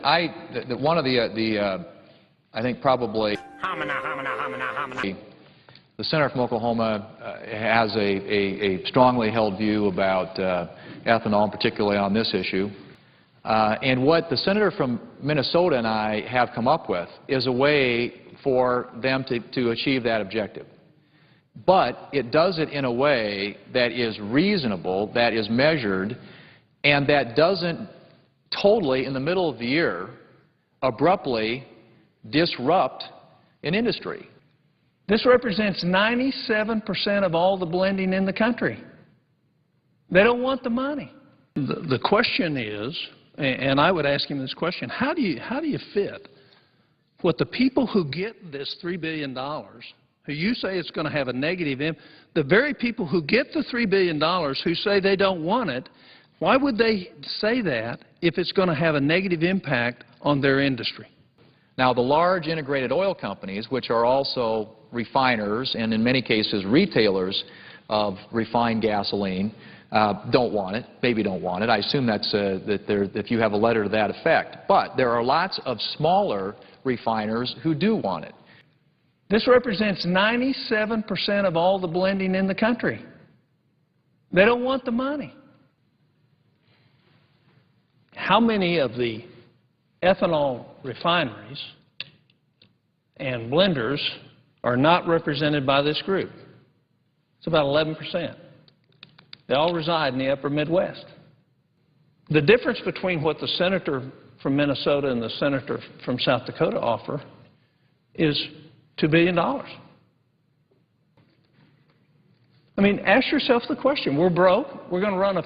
One of I think probably the senator from Oklahoma has a strongly held view about ethanol, particularly on this issue. And what the senator from Minnesota and I have come up with is a way for them to achieve that objective. But it does it in a way that is reasonable, that is measured, and that doesn't totally, in the middle of the year, abruptly disrupt an industry. This represents 97% of all the blending in the country. They don't want the money. The question is, and I would ask him this question, how do you fit what the people who get this $3 billion, who you say it's going to have a negative impact, the very people who get the $3 billion who say they don't want it, why would they say that if it's going to have a negative impact on their industry? Now, the large integrated oil companies, which are also refiners and in many cases retailers of refined gasoline, don't want it, maybe don't want it. I assume that's if you have a letter to that effect. But there are lots of smaller refiners who do want it. This represents 97% of all the blending in the country. They don't want the money. How many of the ethanol refineries and blenders are not represented by this group? It's about 11%. They all reside in the upper Midwest. The difference between what the senator from Minnesota and the senator from South Dakota offer is $2 billion. I mean, ask yourself the question. We're broke. We're going to run a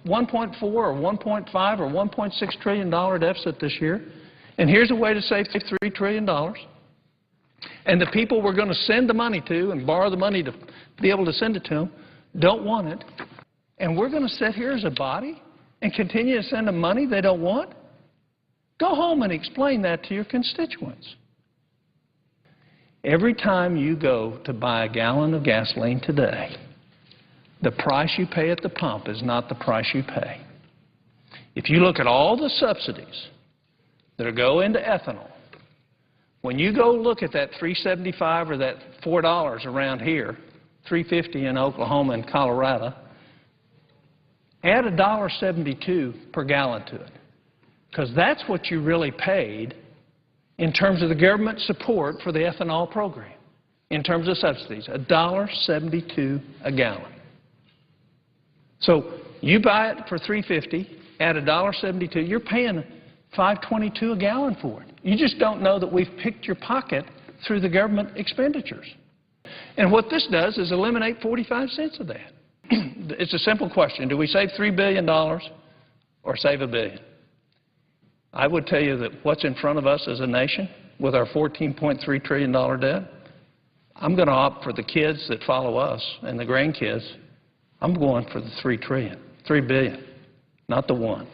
1.4 or 1.5 or $1.6 trillion deficit this year. And here's a way to save $3 trillion. And the people we're going to send the money to and borrow the money to be able to send it to them don't want it. And we're going to sit here as a body and continue to send them money they don't want? Go home and explain that to your constituents. Every time you go to buy a gallon of gasoline today, the price you pay at the pump is not the price you pay. If you look at all the subsidies that go into ethanol, when you go look at that $3.75 or that $4 around here, $3.50 in Oklahoma and Colorado, add $1.72 per gallon to it, because that's what you really paid in terms of the government support for the ethanol program, in terms of subsidies, $1.72 a gallon. So you buy it for $3.50, add $1.72, you're paying $5.22 a gallon for it. You just don't know that we've picked your pocket through the government expenditures. And what this does is eliminate 45 cents of that. It's a simple question. Do we save $3 billion or save $1 billion? I would tell you that what's in front of us as a nation with our $14.3 trillion debt, I'm going to opt for the kids that follow us and the grandkids. I'm going for the $3 billion, not the 1.